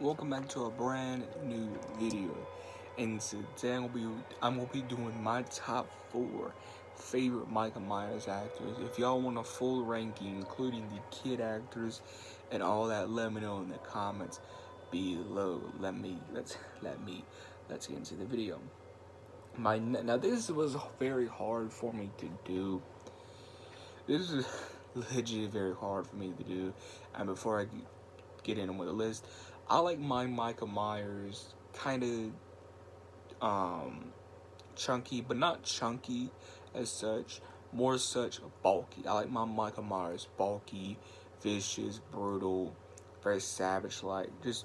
Welcome back to a brand new video, and today I'm gonna be doing my top 4 favorite Michael Myers actors. If y'all want a full ranking, including the kid actors and all that, let me know in the comments below. Let's get into the video. Now this was very hard for me to do. This is legit very hard for me to do, and before I get in with a list, I like my Michael Myers kind of chunky, but not chunky as such, more such bulky. I like my Michael Myers bulky, vicious, brutal, very savage, like just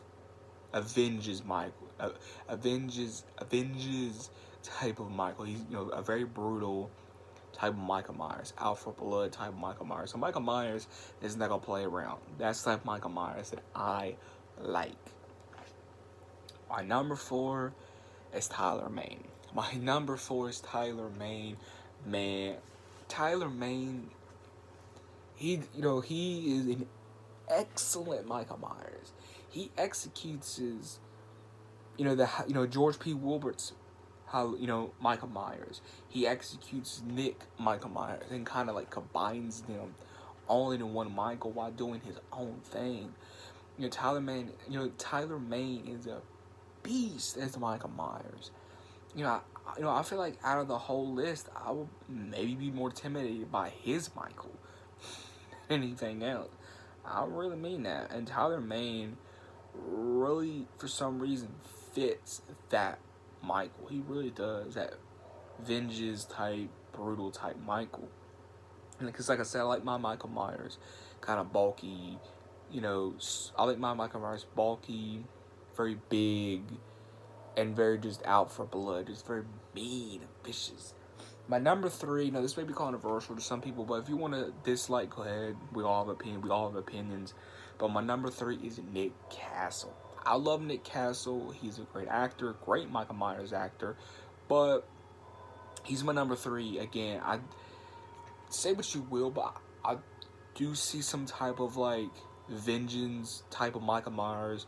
avenges Michael, avenges type of Michael. He's a very brutal type of Michael Myers, out for blood type of Michael Myers. So Michael Myers is not gonna play around. That's the type of Michael Myers that I like. My number 4 is Tyler Mane. My number 4 is Tyler Mane. Man, Tyler Mane, he is an excellent Michael Myers. He executes his, George P. Wilbert's Michael Myers. He executes Nick Michael Myers and kind of like combines them all into one Michael while doing his own thing. Tyler Mane is a beast as Michael Myers. I feel like out of the whole list, I would maybe be more intimidated by his Michael than anything else. I really mean that. And Tyler Mane really, for some reason, fits that Michael. He really does. That vengeance type, brutal type Michael. And because, like I said, I like my Michael Myers kind of bulky. I like my Michael Myers bulky, very big, and very just out for blood. Just very mean and vicious. My number 3, this may be controversial to some people, but if you want to dislike, go ahead. We all have opinions. But my number 3 is Nick Castle. I love Nick Castle. He's a great actor, great Michael Myers actor. But he's my number 3. Again, I say what you will, but I do see some type of like vengeance type of Michael Myers.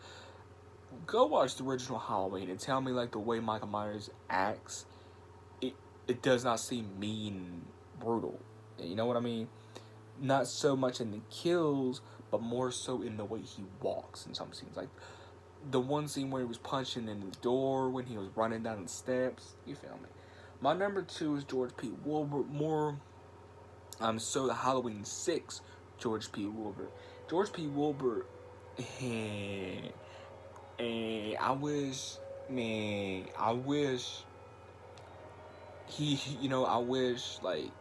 Go watch the original Halloween and tell me like the way Michael Myers acts, it does not seem mean and brutal. You know what I mean? Not so much in the kills, but more so in the way he walks in some scenes. Like the one scene where he was punching in the door when he was running down the steps. You feel me? My number 2 is George P. Wilbur. More so the Halloween 6 George P. Wilbur. George P. Wilbur, I wish I wish like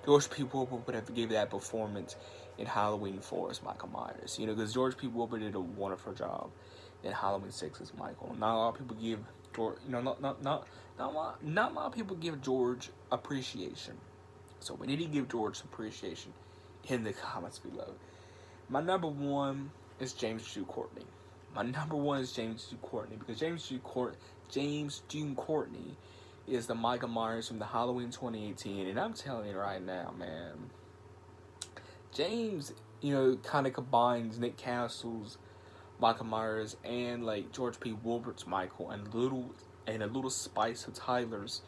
George P. Wilbur would have gave that performance in Halloween 4 as Michael Myers. Because George P. Wilbur did a wonderful job in Halloween 6 as Michael. Not a lot of people give George, not a lot of people give George appreciation. So we need to give George appreciation in the comments below. My number 1 is James Jude Courtney. Because James Jude Courtney is the Michael Myers from the Halloween 2018, and I'm telling you right now, man, James, kind of combines Nick Castle's Michael Myers and like George P. Wilbert's Michael and a little spice of Tyler's,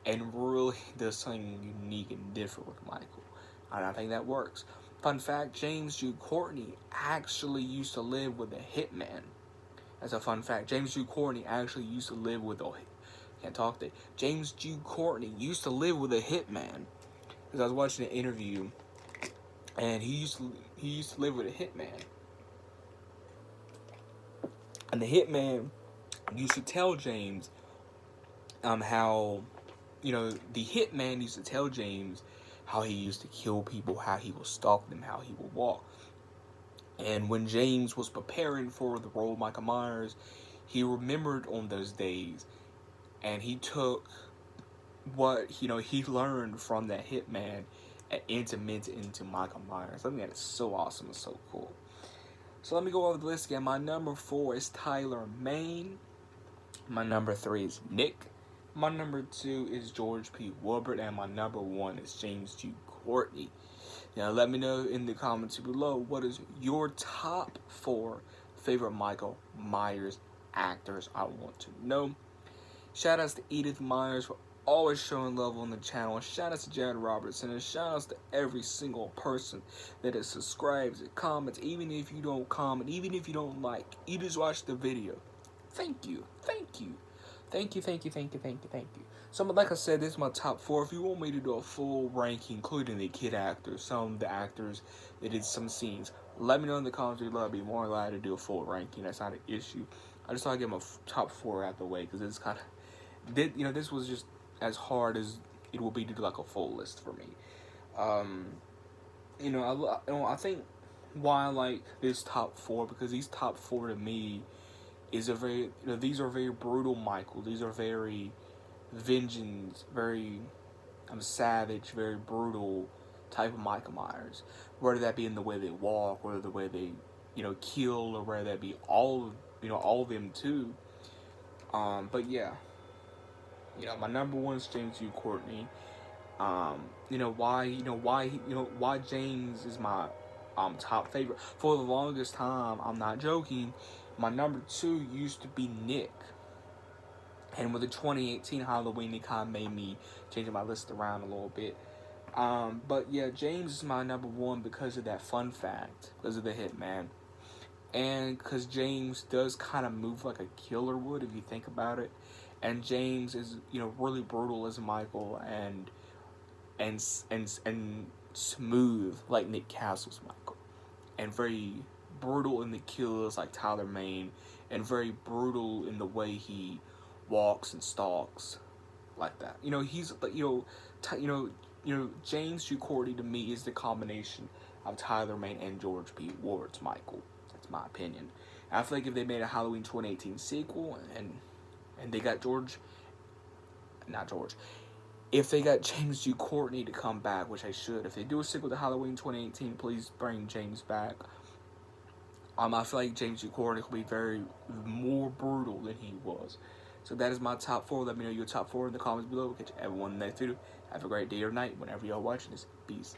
and really does something unique and different with Michael, and I think that works. Fun fact, James Jude Courtney actually used to live with a hitman. As a fun fact, James Jude Courtney actually used to live with James Jude Courtney used to live with a hitman. Because I was watching an interview, and he used to live with a hitman. And the hitman used to tell James how, the hitman used to tell James how he used to kill people, how he would stalk them, how he would walk. And when James was preparing for the role of Michael Myers, he remembered on those days, and he took what he learned from that hitman and implemented into Michael Myers. I think that is so awesome and so cool. So let me go over the list again. My number 4 is Tyler Mane. My number 3 is Nick. My number 2 is George P. Wilbert, and my number 1 is James Jude Courtney. Now, let me know in the comments below, what is your top 4 favorite Michael Myers actors I want to know. Shout outs to Edith Myers for always showing love on the channel. Shout outs to Jared Robertson, and shout outs to every single person that has subscribes and comments, even if you don't comment, even if you don't like, you just watch the video. Thank you, thank you, thank you, thank you, thank you, thank you, thank you. So, like I said, this is my top 4. If you want me to do a full ranking, including the kid actors, some of the actors that did some scenes, let me know in the comments below. I'd be more glad to do a full ranking. That's not an issue. I just thought I'd get my top 4 out the way, because it's kind of, this was just as hard as it will be to do like a full list for me. I think why I like this top 4, because these top 4 to me is a very, these are very brutal Michael. These are very vengeance, very savage, very brutal type of Michael Myers. Whether that be in the way they walk, whether the way they, kill, or whether that be all of them too. But yeah, my number 1 is James Hugh Courtney. Why James is my top favorite. For the longest time, I'm not joking, my number 2 used to be Nick. And with the 2018 Halloween, it kind of made me change my list around a little bit. But yeah, James is my number 1 because of that fun fact, because of the Hitman. And because James does kind of move like a killer would, if you think about it. And James is, really brutal as Michael, and smooth like Nick Castle's Michael. And very brutal in the kills like Tyler Mane, and very brutal in the way he walks and stalks like that. He's like, James Hugh Courtney to me is the combination of Tyler Mane and George P. Ward's Michael. That's my opinion. And I feel like if they made a Halloween 2018 sequel and they got if they got James Hugh Courtney to come back, which they should, if they do a sequel to Halloween 2018, please bring James back. I feel like James Hugh Courtney will be very more brutal than he was. So that is my top 4. Let me know your top 4 in the comments below. We'll catch everyone in the next video. Have a great day or night whenever you're watching this. Peace.